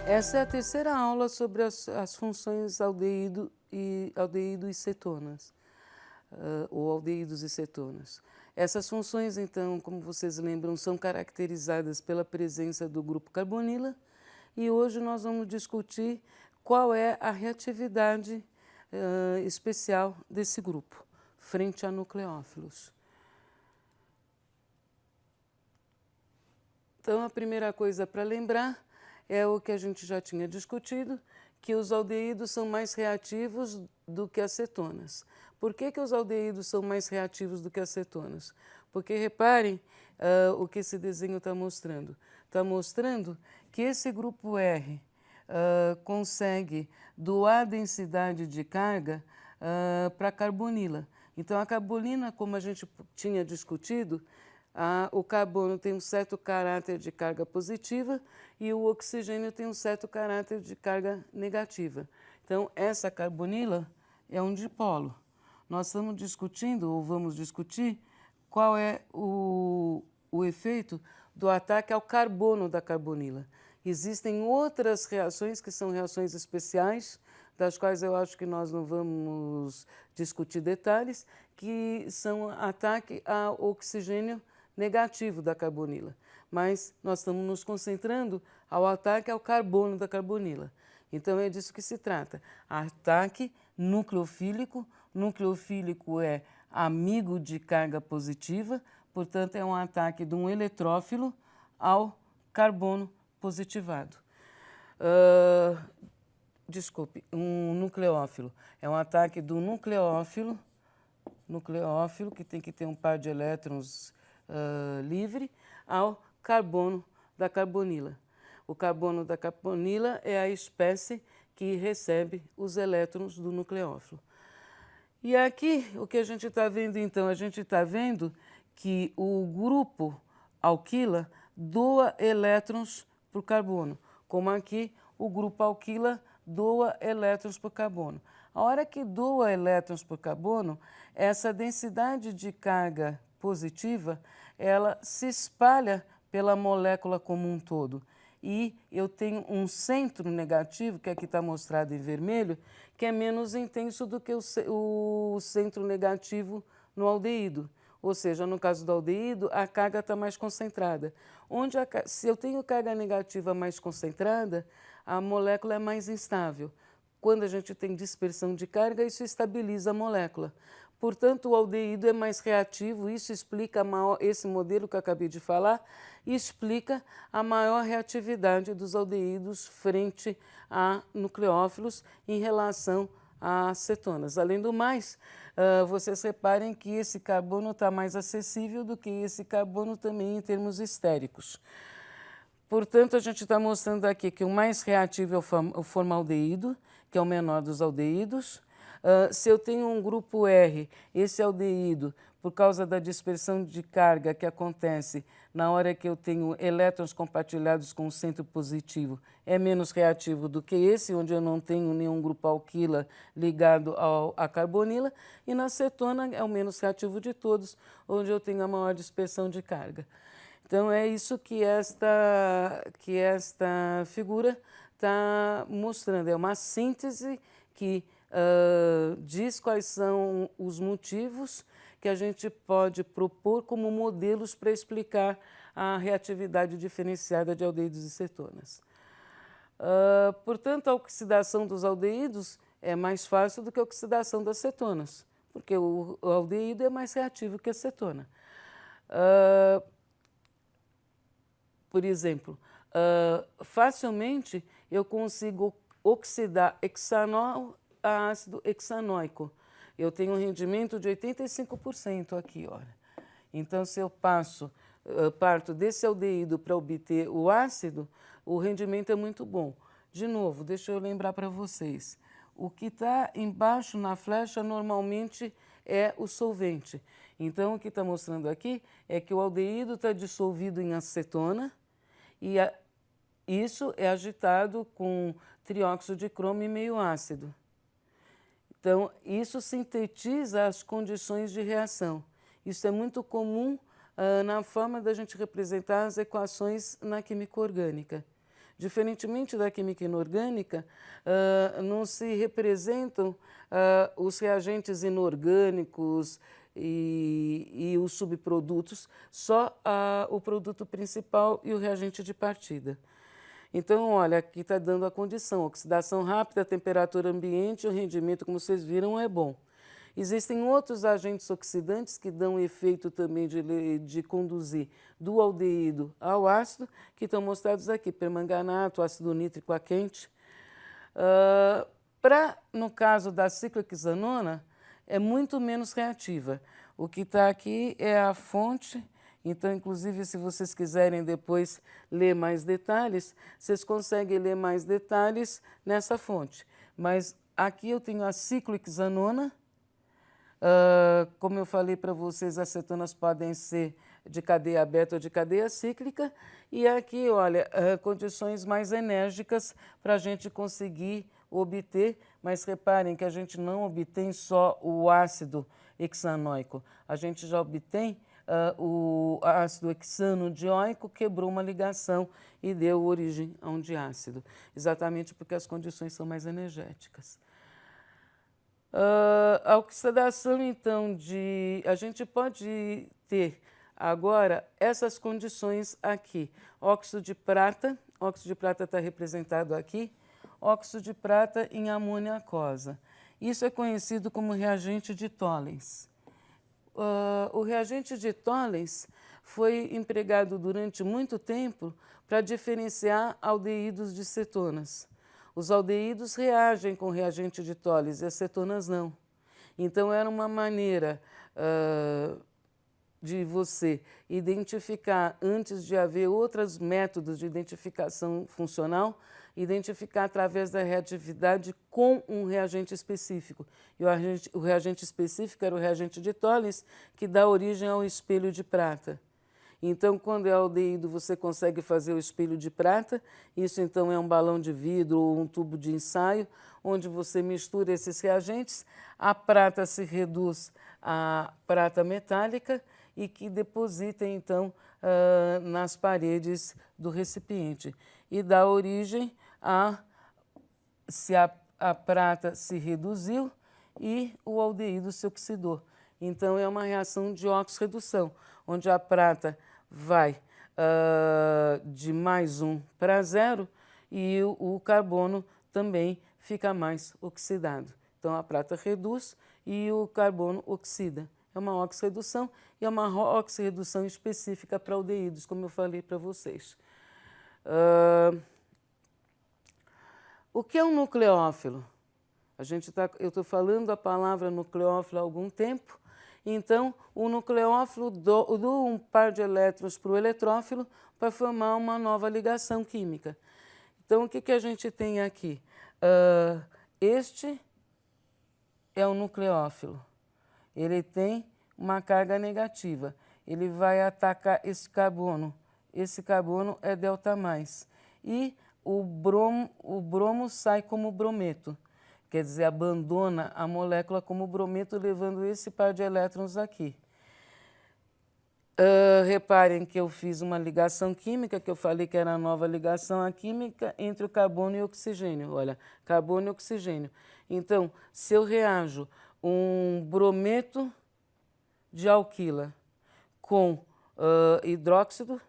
Essa é a terceira aula sobre as funções aldeído e cetonas, ou aldeídos e cetonas. Essas funções, então, como vocês lembram, são caracterizadas pela presença do grupo carbonila e hoje nós vamos discutir qual é a reatividade especial desse grupo, frente a nucleófilos. Então, a primeira coisa para lembrar é o que a gente já tinha discutido, que os aldeídos são mais reativos do que as cetonas. Por que os aldeídos são mais reativos do que as cetonas? Porque reparem o que esse desenho está mostrando. Está mostrando que esse grupo R consegue doar densidade de carga para a carbonila. Então, a carbonila, como a gente tinha discutido, o carbono tem um certo caráter de carga positiva e o oxigênio tem um certo caráter de carga negativa. Então, essa carbonila é um dipolo. Nós estamos discutindo, ou vamos discutir, qual é o efeito do ataque ao carbono da carbonila. Existem outras reações que são reações especiais, das quais eu acho que nós não vamos discutir detalhes, que são ataque ao oxigênio negativo da carbonila, mas nós estamos nos concentrando ao ataque ao carbono da carbonila. Então é disso que se trata. Ataque nucleofílico. Nucleofílico é amigo de carga positiva, portanto é um ataque de um eletrófilo ao carbono positivado. Desculpe, um nucleófilo. É um ataque do nucleófilo que tem que ter um par de elétrons livre, ao carbono da carbonila. O carbono da carbonila é a espécie que recebe os elétrons do nucleófilo. E aqui, o que a gente está vendo então? A gente está vendo que o grupo alquila doa elétrons para o carbono, como aqui o grupo alquila doa elétrons para o carbono. A hora que doa elétrons para o carbono, essa densidade de carga positiva, ela se espalha pela molécula como um todo. E eu tenho um centro negativo, que aqui está mostrado em vermelho, que é menos intenso do que o centro negativo no aldeído. Ou seja, no caso do aldeído, a carga está mais concentrada. Se eu tenho carga negativa mais concentrada, a molécula é mais instável. Quando a gente tem dispersão de carga, isso estabiliza a molécula. Portanto, o aldeído é mais reativo, isso explica esse modelo que eu acabei de falar, explica a maior reatividade dos aldeídos frente a nucleófilos em relação a cetonas. Além do mais, vocês reparem que esse carbono está mais acessível do que esse carbono também em termos estéricos. Portanto, a gente está mostrando aqui que o mais reativo é o formaldeído, que é o menor dos aldeídos. Se eu tenho um grupo R, esse aldeído, por causa da dispersão de carga que acontece na hora que eu tenho elétrons compartilhados com o centro positivo, é menos reativo do que esse, onde eu não tenho nenhum grupo alquila ligado à carbonila, e na cetona é o menos reativo de todos, onde eu tenho a maior dispersão de carga. Então é isso que esta figura está mostrando, é uma síntese que diz quais são os motivos que a gente pode propor como modelos para explicar a reatividade diferenciada de aldeídos e cetonas. Portanto, a oxidação dos aldeídos é mais fácil do que a oxidação das cetonas, porque o aldeído é mais reativo que a cetona. Por exemplo, facilmente eu consigo oxidar hexanol a ácido hexanóico. Eu tenho um rendimento de 85% aqui, olha. Então, se eu parto desse aldeído para obter o ácido, o rendimento é muito bom. De novo, deixa eu lembrar para vocês. O que está embaixo na flecha normalmente é o solvente. Então, o que está mostrando aqui é que o aldeído está dissolvido em acetona e isso é agitado com trióxido de cromo e meio ácido. Então, isso sintetiza as condições de reação. Isso é muito comum na forma da gente representar as equações na química orgânica. Diferentemente da química inorgânica, não se representam os reagentes inorgânicos e os subprodutos, só o produto principal e o reagente de partida. Então, olha, aqui está dando a condição, oxidação rápida, temperatura ambiente, o rendimento, como vocês viram, é bom. Existem outros agentes oxidantes que dão efeito também de conduzir do aldeído ao ácido, que estão mostrados aqui, permanganato, ácido nítrico a quente. No caso da ciclohexanona, é muito menos reativa. O que está aqui é a fonte. Então, inclusive, se vocês quiserem depois ler mais detalhes, vocês conseguem ler mais detalhes nessa fonte. Mas aqui eu tenho a ciclohexanona. Como eu falei para vocês, as cetonas podem ser de cadeia beta ou de cadeia cíclica. E aqui, olha, condições mais enérgicas para a gente conseguir obter. Mas reparem que a gente não obtém só o ácido hexanoico, a gente já obtém o ácido hexano-dioico, quebrou uma ligação e deu origem a um diácido, exatamente porque as condições são mais energéticas. A oxidação, então, a gente pode ter agora essas condições aqui. Óxido de prata está representado aqui, óxido de prata em amônia aquosa. Isso é conhecido como reagente de Tollens. O reagente de Tollens foi empregado durante muito tempo para diferenciar aldeídos de cetonas. Os aldeídos reagem com o reagente de Tollens e as cetonas não. Então, era uma maneira de você identificar, antes de haver outros métodos de identificação funcional, identificar através da reatividade com um reagente específico. E o reagente específico era o reagente de Tollens, que dá origem ao espelho de prata. Então, quando é aldeído, você consegue fazer o espelho de prata. Isso, então, é um balão de vidro ou um tubo de ensaio, onde você mistura esses reagentes. A prata se reduz à prata metálica e que deposita, então, nas paredes do recipiente. E dá origem se a prata se reduziu e o aldeído se oxidou. Então, é uma reação de oxirredução, onde a prata vai de +1 para 0 e o carbono também fica mais oxidado. Então, a prata reduz e o carbono oxida. É uma oxirredução e é uma oxirredução específica para aldeídos, como eu falei para vocês. O que é um nucleófilo? Eu estou falando a palavra nucleófilo há algum tempo. Então, o nucleófilo doa um par de elétrons para o eletrófilo para formar uma nova ligação química. Então, o que a gente tem aqui? Este é o nucleófilo. Ele tem uma carga negativa. Ele vai atacar esse carbono. Esse carbono é delta+. E o bromo sai como brometo. Quer dizer, abandona a molécula como brometo, levando esse par de elétrons aqui. Reparem que eu fiz uma ligação química, que eu falei que era a nova ligação química entre o carbono e o oxigênio. Olha, carbono e oxigênio. Então, se eu reajo um brometo de alquila com hidróxido,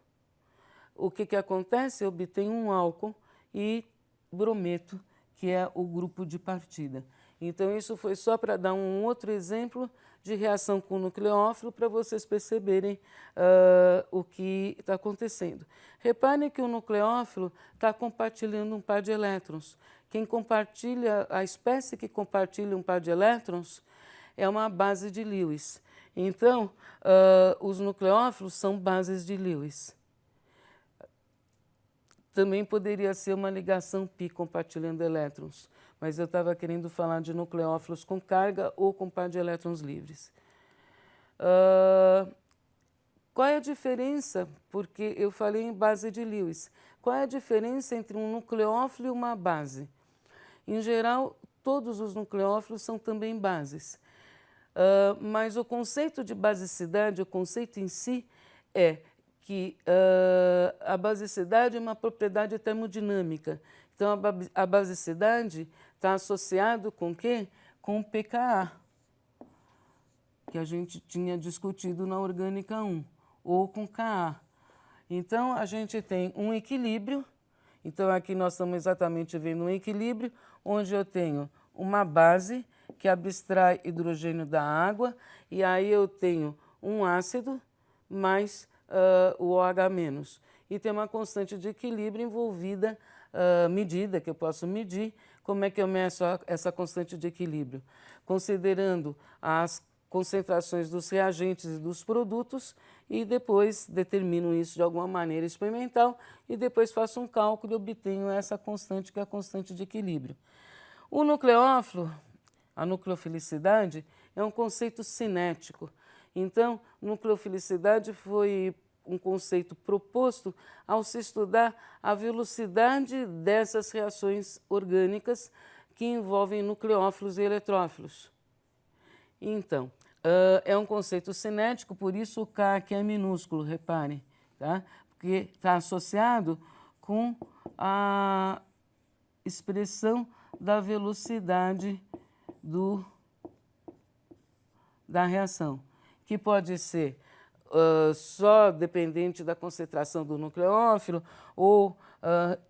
o que acontece? Eu obtenho um álcool e brometo, que é o grupo de partida. Então, isso foi só para dar um outro exemplo de reação com o nucleófilo para vocês perceberem o que está acontecendo. Reparem que o nucleófilo está compartilhando um par de elétrons. A espécie que compartilha um par de elétrons é uma base de Lewis. Então, os nucleófilos são bases de Lewis. Também poderia ser uma ligação π compartilhando elétrons, mas eu estava querendo falar de nucleófilos com carga ou com par de elétrons livres. Qual é a diferença? Porque eu falei em base de Lewis. Qual é a diferença entre um nucleófilo e uma base? Em geral, todos os nucleófilos são também bases. Mas o conceito de basicidade, o conceito em si, é que a basicidade é uma propriedade termodinâmica. Então, a basicidade está associado com o quê? Com o pKa, que a gente tinha discutido na orgânica 1, ou com Ka. Então, a gente tem um equilíbrio. Então, aqui nós estamos exatamente vendo um equilíbrio, onde eu tenho uma base que abstrai hidrogênio da água, e aí eu tenho um ácido mais o OH-. E tem uma constante de equilíbrio envolvida, medida, que eu posso medir. Como é que eu meço essa constante de equilíbrio? Considerando as concentrações dos reagentes e dos produtos, e depois determino isso de alguma maneira experimental, e depois faço um cálculo e obtenho essa constante, que é a constante de equilíbrio. O nucleófilo, a nucleofilicidade, é um conceito cinético. Então, nucleofilicidade foi um conceito proposto ao se estudar a velocidade dessas reações orgânicas que envolvem nucleófilos e eletrófilos. Então, é um conceito cinético, por isso o K aqui é minúsculo, reparem, tá? Porque está associado com a expressão da velocidade da reação, que pode ser só dependente da concentração do nucleófilo ou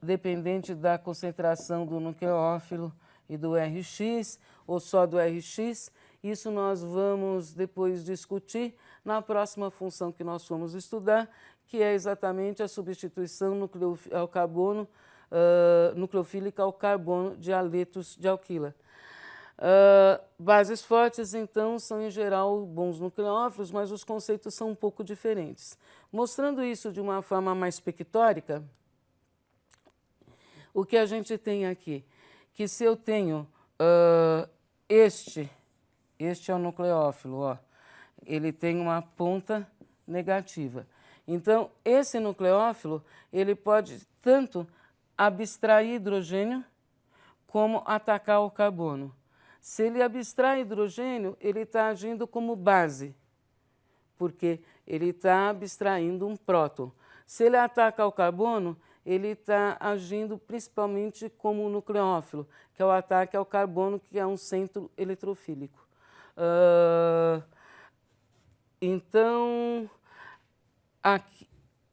dependente da concentração do nucleófilo e do Rx, ou só do Rx. Isso nós vamos depois discutir na próxima função que nós vamos estudar, que é exatamente a substituição nucleofílica ao carbono de haletos de alquila. Bases fortes, então, são em geral bons nucleófilos, mas os conceitos são um pouco diferentes. Mostrando isso de uma forma mais pictórica, o que a gente tem aqui? Que se eu tenho este é o nucleófilo, ó, ele tem uma ponta negativa. Então, esse nucleófilo, ele pode tanto abstrair hidrogênio como atacar o carbono. Se ele abstrai hidrogênio, ele está agindo como base, porque ele está abstraindo um próton. Se ele ataca o carbono, ele está agindo principalmente como um nucleófilo, que é o ataque ao carbono, que é um centro eletrofílico. Então, aqui,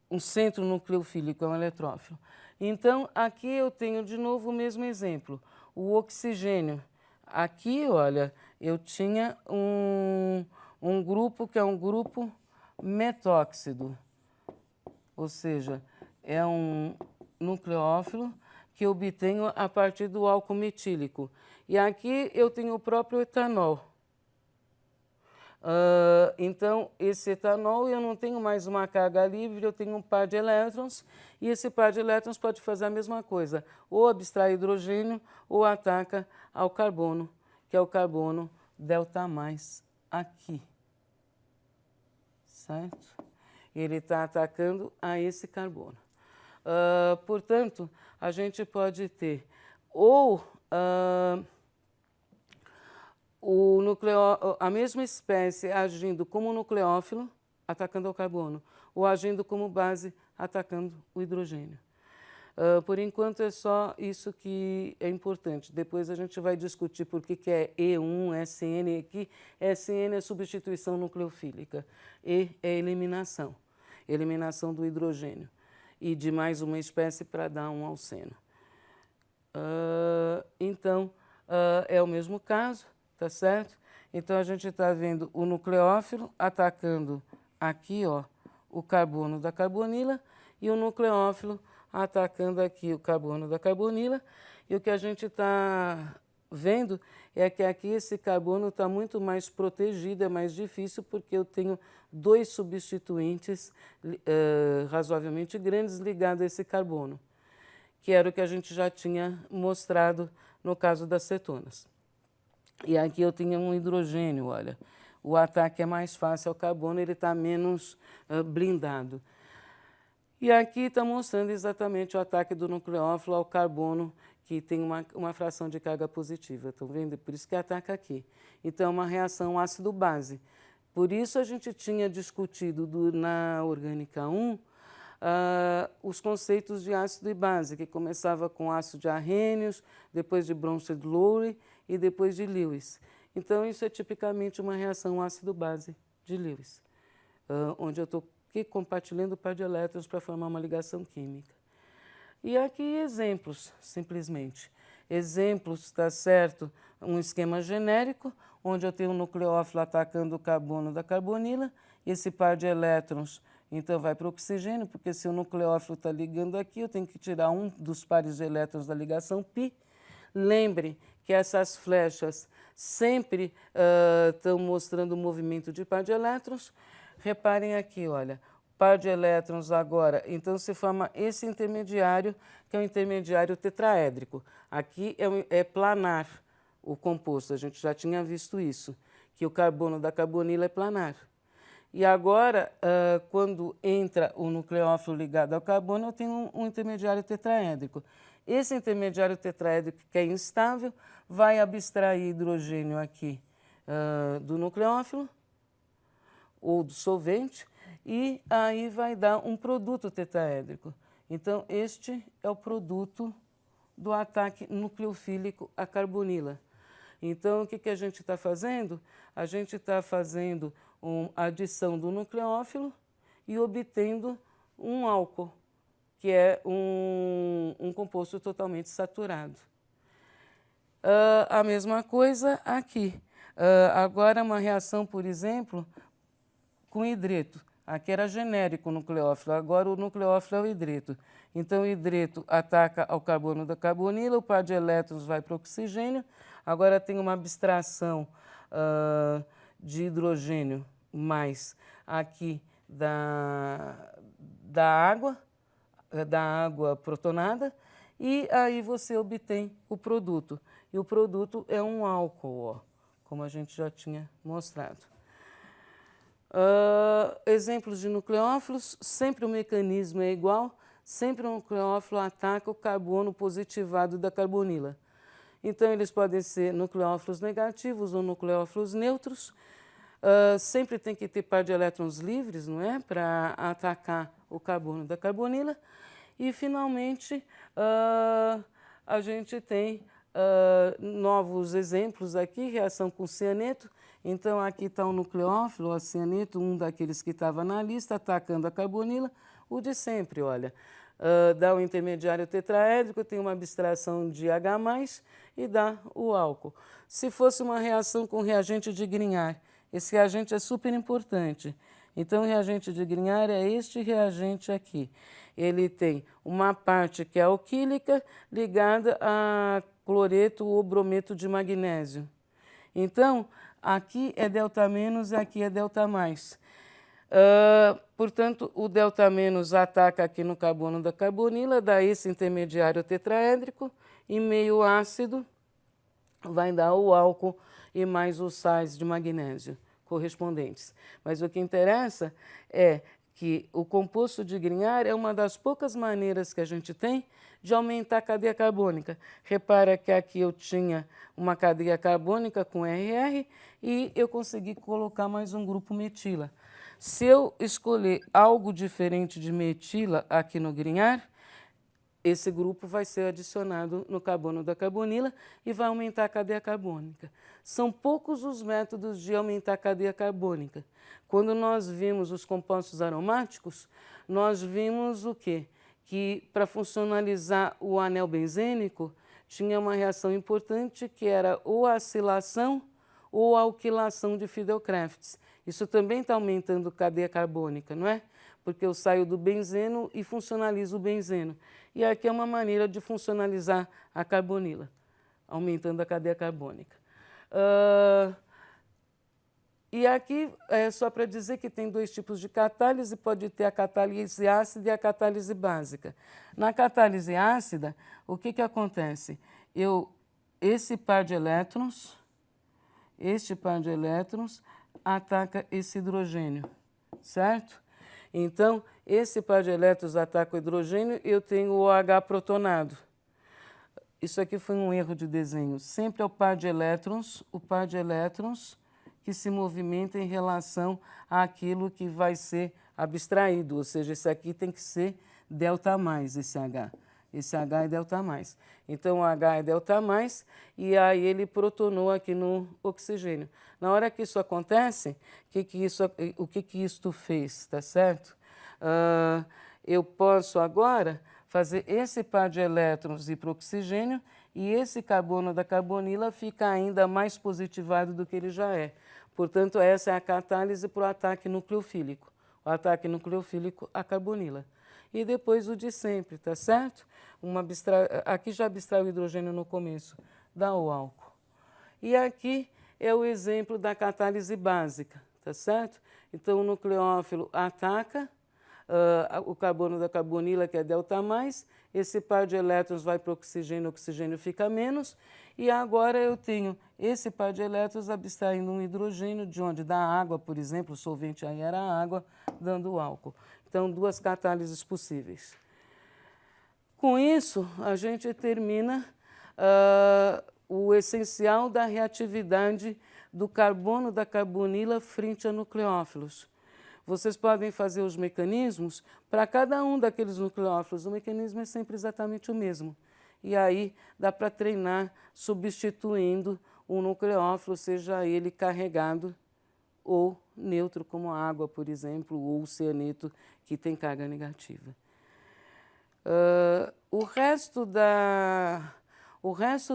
um centro nucleofílico é um eletrófilo. Então, aqui eu tenho de novo o mesmo exemplo, o oxigênio. Aqui, olha, eu tinha um grupo que é um grupo metóxido, ou seja, é um nucleófilo que eu obtenho a partir do álcool metílico. E aqui eu tenho o próprio etanol. Então, esse etanol, eu não tenho mais uma carga livre, eu tenho um par de elétrons, e esse par de elétrons pode fazer a mesma coisa, ou abstrai hidrogênio, ou ataca ao carbono, que é o carbono delta+, aqui. Certo? Ele está atacando a esse carbono. Portanto, a gente pode ter ou a mesma espécie agindo como nucleófilo, atacando ao carbono, ou agindo como base, atacando o hidrogênio. Por enquanto é só isso que é importante. Depois a gente vai discutir por que é E1, SN aqui. SN é substituição nucleofílica, E é eliminação, eliminação do hidrogênio e de mais uma espécie para dar um alceno. Então, é o mesmo caso. Tá certo? Então, a gente está vendo o nucleófilo atacando aqui, ó, o carbono da carbonila, e o nucleófilo atacando aqui o carbono da carbonila. E o que a gente está vendo é que aqui esse carbono está muito mais protegido, é mais difícil, porque eu tenho dois substituintes razoavelmente grandes ligados a esse carbono, que era o que a gente já tinha mostrado no caso das cetonas. E aqui eu tenho um hidrogênio, olha. O ataque é mais fácil ao carbono, ele está menos blindado. E aqui está mostrando exatamente o ataque do nucleófilo ao carbono, que tem uma fração de carga positiva. Estão vendo? Por isso que ataca aqui. Então, é uma reação ácido-base. Por isso a gente tinha discutido na orgânica 1 os conceitos de ácido e base, que começava com ácido de Arrhenius, depois de Bronsted-Lowry e depois de Lewis. Então, isso é tipicamente uma reação ácido-base de Lewis, onde eu estou aqui compartilhando o par de elétrons para formar uma ligação química. E aqui exemplos, simplesmente. Exemplos, está certo, um esquema genérico, onde eu tenho um nucleófilo atacando o carbono da carbonila, esse par de elétrons, então, vai para o oxigênio, porque se o nucleófilo está ligando aqui, eu tenho que tirar um dos pares de elétrons da ligação π. Lembre que essas flechas sempre estão mostrando o movimento de par de elétrons. Reparem aqui, olha, par de elétrons agora, então se forma esse intermediário, que é o intermediário tetraédrico. Aqui é planar o composto, a gente já tinha visto isso, que o carbono da carbonila é planar. E agora, quando entra o nucleófilo ligado ao carbono, eu tenho um intermediário tetraédrico. Esse intermediário tetraédrico, que é instável, vai abstrair hidrogênio aqui do nucleófilo, ou do solvente, e aí vai dar um produto tetraédrico. Então, este é o produto do ataque nucleofílico à carbonila. Então, o que a gente está fazendo? A gente está fazendo a adição do nucleófilo e obtendo um álcool, que é um composto totalmente saturado. A mesma coisa aqui. Agora, uma reação, por exemplo, com hidreto. Aqui era genérico o nucleófilo, agora o nucleófilo é o hidreto. Então, o hidreto ataca ao carbono da carbonila, o par de elétrons vai para o oxigênio. Agora tem uma abstração de hidrogênio mais aqui da água protonada, e aí você obtém o produto. E o produto é um álcool, ó, como a gente já tinha mostrado. Exemplos de nucleófilos, sempre o mecanismo é igual, sempre o nucleófilo ataca o carbono positivado da carbonila. Então, eles podem ser nucleófilos negativos ou nucleófilos neutros. Sempre tem que ter par de elétrons livres, não é? Para atacar o carbono da carbonila. E, finalmente, a gente tem novos exemplos aqui, reação com cianeto. Então, aqui está o nucleófilo, o cianeto, um daqueles que estava na lista, atacando a carbonila. O de sempre, olha, dá o intermediário tetraédrico, tem uma abstração de H+, e dá o álcool. Se fosse uma reação com reagente de Grignard, esse reagente é super importante. Então, o reagente de Grignard é este reagente aqui. Ele tem uma parte que é alquílica ligada a cloreto ou brometo de magnésio. Então, aqui é delta- e aqui é delta+. Portanto, o delta- ataca aqui no carbono da carbonila, dá esse intermediário tetraédrico, e meio ácido vai dar o álcool e mais os sais de magnésio correspondentes. Mas o que interessa é que o composto de Grignard é uma das poucas maneiras que a gente tem de aumentar a cadeia carbônica. Repara que aqui eu tinha uma cadeia carbônica com RR e eu consegui colocar mais um grupo metila. Se eu escolher algo diferente de metila aqui no Grignard, esse grupo vai ser adicionado no carbono da carbonila e vai aumentar a cadeia carbônica. São poucos os métodos de aumentar a cadeia carbônica. Quando nós vimos os compostos aromáticos, nós vimos o quê? Que para funcionalizar o anel benzênico, tinha uma reação importante que era ou a acilação ou a alquilação de Fiedel-Crafts. Isso também está aumentando a cadeia carbônica, não é? Porque eu saio do benzeno e funcionalizo o benzeno. E aqui é uma maneira de funcionalizar a carbonila, aumentando a cadeia carbônica. E aqui é só para dizer que tem dois tipos de catálise, pode ter a catálise ácida e a catálise básica. Na catálise ácida, o que acontece? Este par de elétrons ataca esse hidrogênio, certo? Então, esse par de elétrons ataca o hidrogênio e eu tenho o OH protonado. Isso aqui foi um erro de desenho. Sempre é o par de elétrons que se movimenta em relação àquilo que vai ser abstraído, ou seja, esse aqui tem que ser delta mais, esse H. Esse H é delta mais. Então, o H é delta mais, e aí ele protonou aqui no oxigênio. Na hora que isso acontece, o que isto fez, tá certo? Eu posso agora fazer esse par de elétrons ir para o oxigênio, e esse carbono da carbonila fica ainda mais positivado do que ele já é. Portanto, essa é a catálise para o ataque nucleofílico. O ataque nucleofílico à carbonila. E depois o de sempre, tá certo? Aqui já abstrai o hidrogênio no começo, dá o álcool. E aqui é o exemplo da catálise básica, tá certo? Então o nucleófilo ataca o carbono da carbonila, que é delta mais, esse par de elétrons vai para o oxigênio fica menos, e agora eu tenho esse par de elétrons abstraindo um hidrogênio, de onde? Da água, por exemplo, o solvente aí era a água, dando o álcool. Então, duas catálises possíveis. Com isso, a gente termina o essencial da reatividade do carbono da carbonila frente a nucleófilos. Vocês podem fazer os mecanismos para cada um daqueles nucleófilos. O mecanismo é sempre exatamente o mesmo. E aí dá para treinar substituindo um nucleófilo, seja ele carregado ou neutro, como a água, por exemplo, ou o cianeto, que tem carga negativa. O resto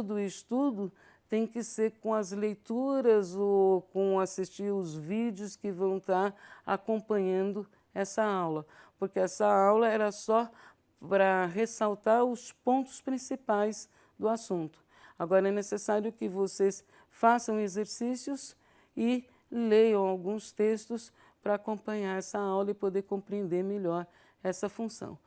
do estudo tem que ser com as leituras ou com assistir os vídeos que vão estar acompanhando essa aula, porque essa aula era só para ressaltar os pontos principais do assunto. Agora é necessário que vocês façam exercícios e leiam alguns textos para acompanhar essa aula e poder compreender melhor essa função.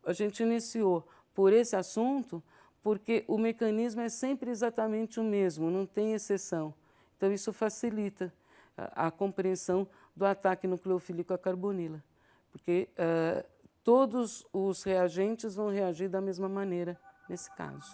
A gente iniciou por esse assunto porque o mecanismo é sempre exatamente o mesmo, não tem exceção. Então, isso facilita a compreensão do ataque nucleofílico à carbonila, porque todos os reagentes vão reagir da mesma maneira nesse caso.